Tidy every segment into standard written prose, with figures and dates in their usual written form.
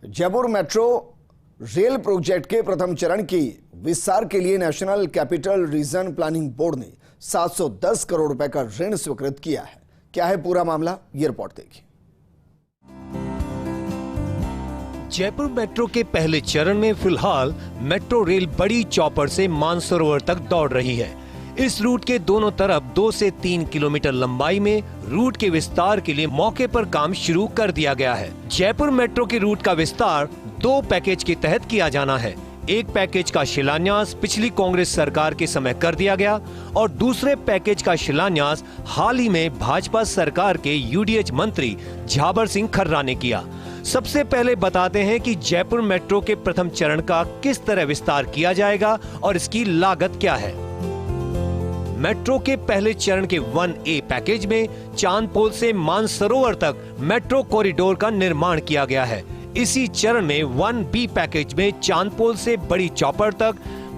Jaipur metro rail project के प्रथम चरण की विस्तार के लिए national capital region planning board ने 710 करोड़ रुपए का ऋण स्वीकृत किया है। क्या है पूरा मामला, ये रिपोर्ट देखिए। जयपुर मेट्रो के पहले चरण में फिलहाल मेट्रो रेल बड़ी चौपड़ से मानसरोवर तक दौड़ रही है। इस रूट के दोनों तरफ 2 से 3 किलोमीटर लंबाई में रूट के विस्तार के लिए मौके पर काम शुरू कर दिया गया है। जयपुर मेट्रो के रूट का विस्तार 2 पैकेज के तहत किया जाना है। एक पैकेज का शिलान्यास पिछली कांग्रेस सरकार के समय कर दिया गया और दूसरे पैकेज का शिलान्यास हाल ही में भाजपा सरकार के यूडीएच मंत्री झाबर सिंह खर्रा ने किया। सबसे पहले बताते हैं कि जयपुर मेट्रो के प्रथम चरण का किस तरह विस्तार किया जाएगा और इसकी लागत क्या है। मेट्रो के पहले चरण के 1A पैकेज में चांदपोल से मानसरोवर तक मेट्रो कॉरिडोर का निर्माण किया गया है। इसी चरण में 1B पैकेज में चांदपोल से बड़ी चौपड़ तक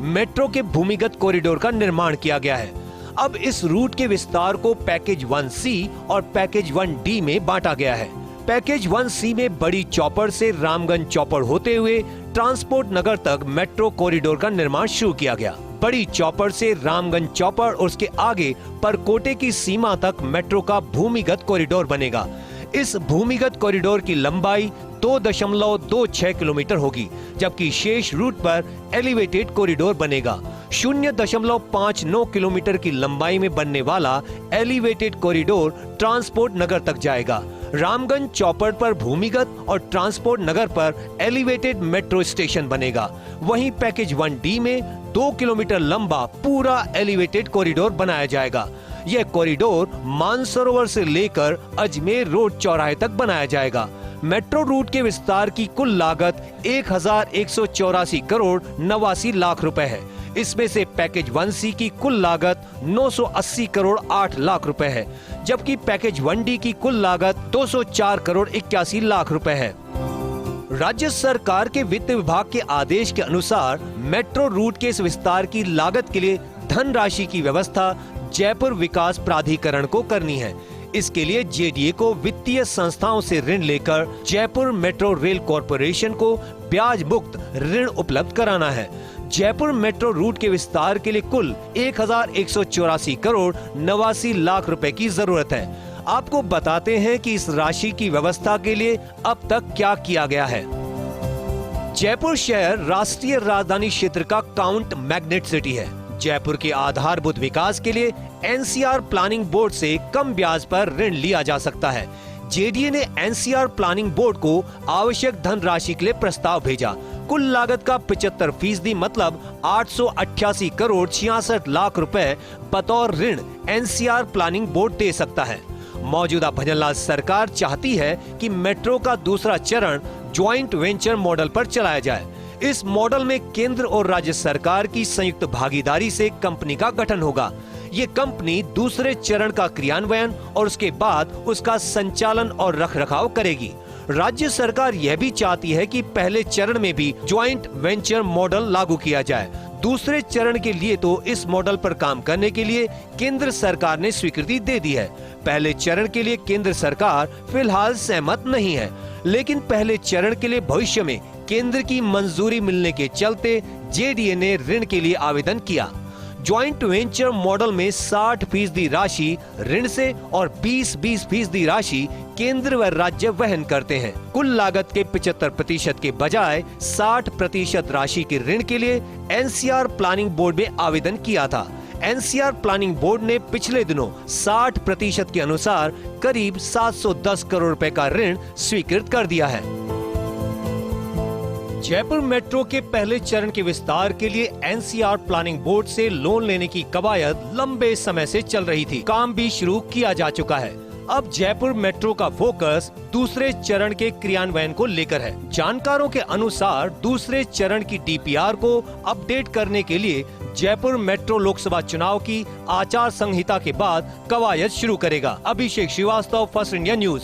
मेट्रो के भूमिगत कॉरिडोर का निर्माण किया गया है। अब इस रूट के विस्तार को पैकेज 1C और पैकेज 1D में बांटा गया है। पैकेज 1C में बड़ी चौपड़ से रामगंज चौपड़ होते हुए ट्रांसपोर्ट नगर तक मेट्रो कॉरिडोर का निर्माण शुरू किया गया। बड़ी चौपड़ से रामगंज चौपड़ और उसके आगे परकोटे की सीमा तक मेट्रो का भूमिगत कॉरिडोर बनेगा। इस भूमिगत कॉरिडोर की लंबाई 2.26 किलोमीटर होगी, जबकि शेष रूट पर एलिवेटेड कॉरिडोर बनेगा। 0.59 किलोमीटर की लंबाई में बनने वाला एलिवेटेड कॉरिडोर ट्रांसपोर्ट नगर तक जाएगा। रामगंज चौपड़ पर भूमिगत और ट्रांसपोर्ट नगर पर एलिवेटेड मेट्रो स्टेशन बनेगा। वहीं पैकेज 1D में 2 किलोमीटर लंबा पूरा एलिवेटेड कॉरिडोर बनाया जाएगा। यह कॉरिडोर मानसरोवर से लेकर अजमेर रोड चौराहे तक बनाया जाएगा। मेट्रो रूट के विस्तार की कुल लागत 1184 करोड़ 89 लाख रुपए है। इसमें से पैकेज 1C की कुल लागत 980 करोड़ 8 लाख रुपए है, जबकि पैकेज 1D की कुल लागत 204 करोड़ 81 लाख रुपए है। राज्य सरकार के वित्त विभाग के आदेश के अनुसार मेट्रो रूट के इस विस्तार की लागत के लिए धनराशि की व्यवस्था जयपुर विकास प्राधिकरण को करनी है। इसके लिए जेडीए को वित्तीय संस्थाओं से ऋण लेकर जयपुर मेट्रो रेल कॉरपोरेशन को ब्याज मुक्त ऋण उपलब्ध कराना है। जयपुर मेट्रो रूट के विस्तार के लिए कुल 1184 करोड़ 89 लाख रुपए की जरूरत है। आपको बताते हैं कि इस राशि की व्यवस्था के लिए अब तक क्या किया गया है। जयपुर शहर राष्ट्रीय राजधानी क्षेत्र का काउंट मैग्नेट सिटी है। जयपुर के आधारभूत विकास के लिए एनसीआर प्लानिंग बोर्ड से कम ब्याज पर ऋण लिया जा सकता है। जेडीए ने एनसीआर प्लानिंग बोर्ड को आवश्यक धनराशि के लिए प्रस्ताव भेजा। कुल लागत का 75% मतलब 888 करोड़ 66 लाख रुपए बतौर ऋण एनसीआर प्लानिंग बोर्ड दे सकता है। मौजूदा भजनलाल सरकार चाहती है कि मेट्रो का दूसरा चरण ज्वाइंट वेंचर मॉडल पर चलाया जाए। इस मॉडल में केंद्र और राज्य सरकार की संयुक्त भागीदारी से कंपनी का गठन होगा। ये कंपनी दूसरे चरण का क्रियान्वयन और उसके बाद उसका संचालन और रखरखाव करेगी। राज्य सरकार यह भी चाहती है कि पहले चरण में भी ज्वाइंट वेंचर मॉडल लागू किया जाए। दूसरे चरण के लिए तो इस मॉडल पर काम करने के लिए केंद्र सरकार ने स्वीकृति दे दी है। पहले चरण के लिए केंद्र सरकार फिलहाल सहमत नहीं है, लेकिन पहले चरण के लिए भविष्य में केंद्र की मंजूरी मिलने के चलते जेडीए ने ऋण के लिए आवेदन किया। ज्वाइंट वेंचर मॉडल में 60% राशि ऋण से और 20% राशि केंद्र व राज्य वहन करते हैं। कुल लागत के 75% के बजाय 60% राशि के ऋण के लिए एनसीआर प्लानिंग बोर्ड में आवेदन किया था। एनसीआर प्लानिंग बोर्ड ने पिछले दिनों 60% के अनुसार करीब 710 करोड़ रुपए का ऋण स्वीकृत कर दिया है। जयपुर मेट्रो के पहले चरण के विस्तार के लिए एनसीआर प्लानिंग बोर्ड से लोन लेने की कवायद लंबे समय से चल रही थी। काम भी शुरू किया जा चुका है। अब जयपुर मेट्रो का फोकस दूसरे चरण के क्रियान्वयन को लेकर है। जानकारों के अनुसार दूसरे चरण की डीपीआर को अपडेट करने के लिए जयपुर मेट्रो लोकसभा चुनाव की आचार संहिता के बाद कवायद शुरू करेगा। अभिषेक श्रीवास्तव, फर्स्ट इंडिया न्यूज।